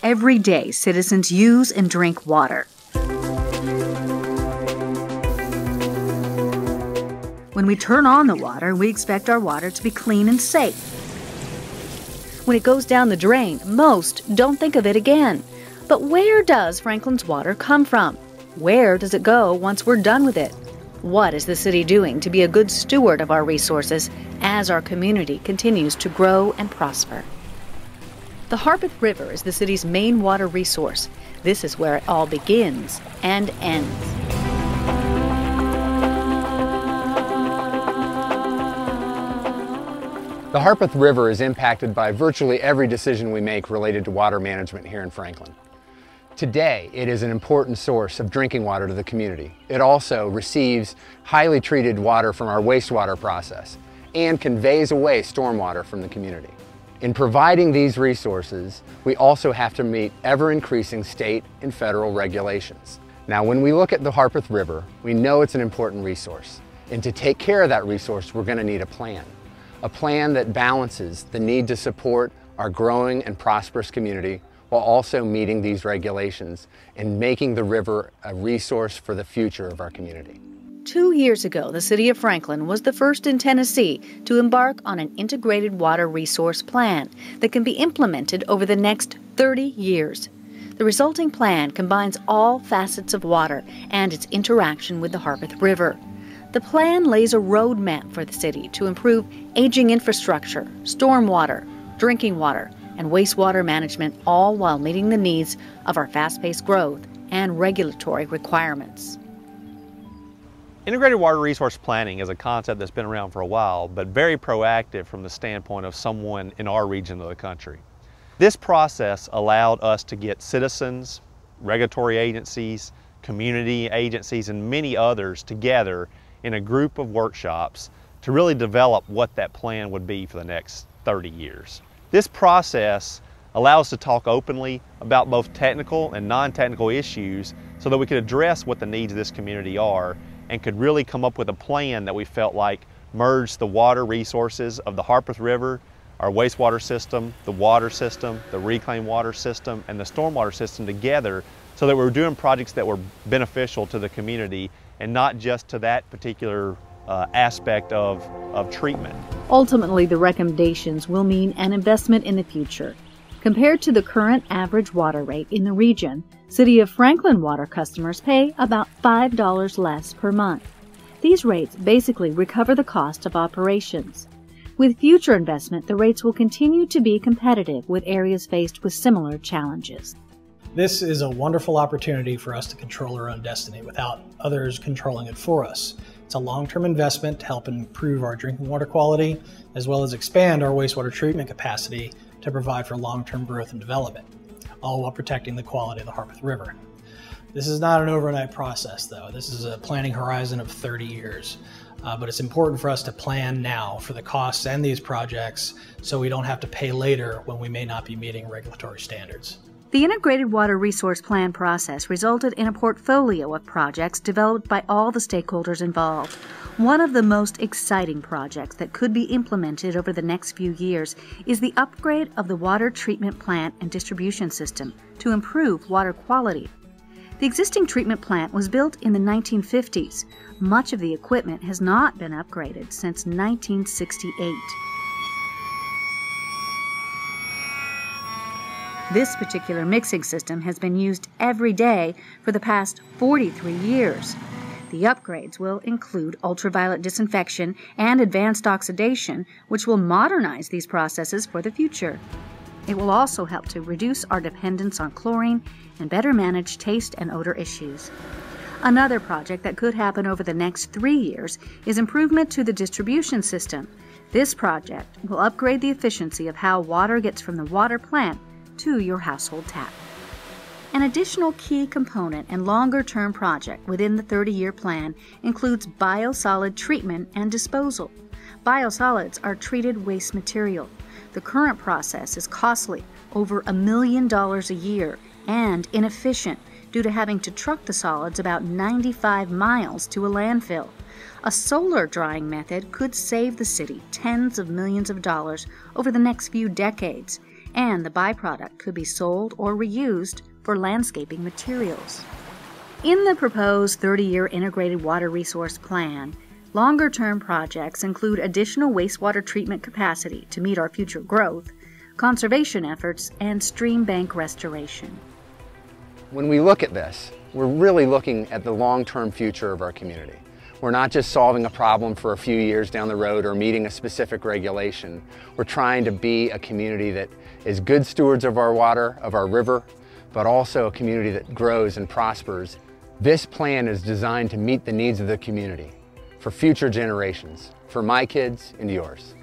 Every day, citizens use and drink water. When we turn on the water, we expect our water to be clean and safe. When it goes down the drain, most don't think of it again. But where does Franklin's water come from? Where does it go once we're done with it? What is the city doing to be a good steward of our resources as our community continues to grow and prosper? The Harpeth River is the city's main water resource. This is where it all begins and ends. The Harpeth River is impacted by virtually every decision we make related to water management here in Franklin. Today, it is an important source of drinking water to the community. It also receives highly treated water from our wastewater process and conveys away stormwater from the community. In providing these resources, we also have to meet ever-increasing state and federal regulations. Now, when we look at the Harpeth River, we know it's an important resource. And to take care of that resource, we're going to need a plan that balances the need to support our growing and prosperous community while also meeting these regulations and making the river a resource for the future of our community. 2 years ago, the city of Franklin was the first in Tennessee to embark on an integrated water resource plan that can be implemented over the next 30 years. The resulting plan combines all facets of water and its interaction with the Harpeth River. The plan lays a roadmap for the city to improve aging infrastructure, stormwater, drinking water, and wastewater management, all while meeting the needs of our fast-paced growth and regulatory requirements. Integrated water resource planning is a concept that's been around for a while, but very proactive from the standpoint of someone in our region of the country. This process allowed us to get citizens, regulatory agencies, community agencies, and many others together in a group of workshops to really develop what that plan would be for the next 30 years. This process allows us to talk openly about both technical and non-technical issues so that we could address what the needs of this community are and could really come up with a plan that we felt like merged the water resources of the Harpeth River, our wastewater system, the reclaimed water system, and the stormwater system together so that we were doing projects that were beneficial to the community and not just to that particular aspect of treatment. Ultimately, the recommendations will mean an investment in the future. Compared to the current average water rate in the region, City of Franklin water customers pay about $5 less per month. These rates basically recover the cost of operations. With future investment, the rates will continue to be competitive with areas faced with similar challenges. This is a wonderful opportunity for us to control our own destiny without others controlling it for us. It's a long-term investment to help improve our drinking water quality, as well as expand our wastewater treatment capacity to provide for long-term growth and development, all while protecting the quality of the Harpeth River. This is not an overnight process, though. This is a planning horizon of 30 years. But it's important for us to plan now for the costs and these projects so we don't have to pay later when we may not be meeting regulatory standards. The Integrated Water Resource Plan process resulted in a portfolio of projects developed by all the stakeholders involved. One of the most exciting projects that could be implemented over the next few years is the upgrade of the water treatment plant and distribution system to improve water quality. The existing treatment plant was built in the 1950s. Much of the equipment has not been upgraded since 1968. This particular mixing system has been used every day for the past 43 years. The upgrades will include ultraviolet disinfection and advanced oxidation, which will modernize these processes for the future. It will also help to reduce our dependence on chlorine and better manage taste and odor issues. Another project that could happen over the next 3 years is improvement to the distribution system. This project will upgrade the efficiency of how water gets from the water plant to your household tap. An additional key component and longer-term project within the 30-year plan includes biosolid treatment and disposal. Biosolids are treated waste material. The current process is costly, over $1 million a year, and inefficient due to having to truck the solids about 95 miles to a landfill. A solar drying method could save the city tens of millions of dollars over the next few decades. and the byproduct could be sold or reused for landscaping materials. In the proposed 30-year Integrated Water Resource Plan, longer-term projects include additional wastewater treatment capacity to meet our future growth, conservation efforts, and stream bank restoration. When we look at this, we're really looking at the long-term future of our community. We're not just solving a problem for a few years down the road or meeting a specific regulation. We're trying to be a community that is good stewards of our water, of our river, but also a community that grows and prospers. This plan is designed to meet the needs of the community for future generations, for my kids and yours.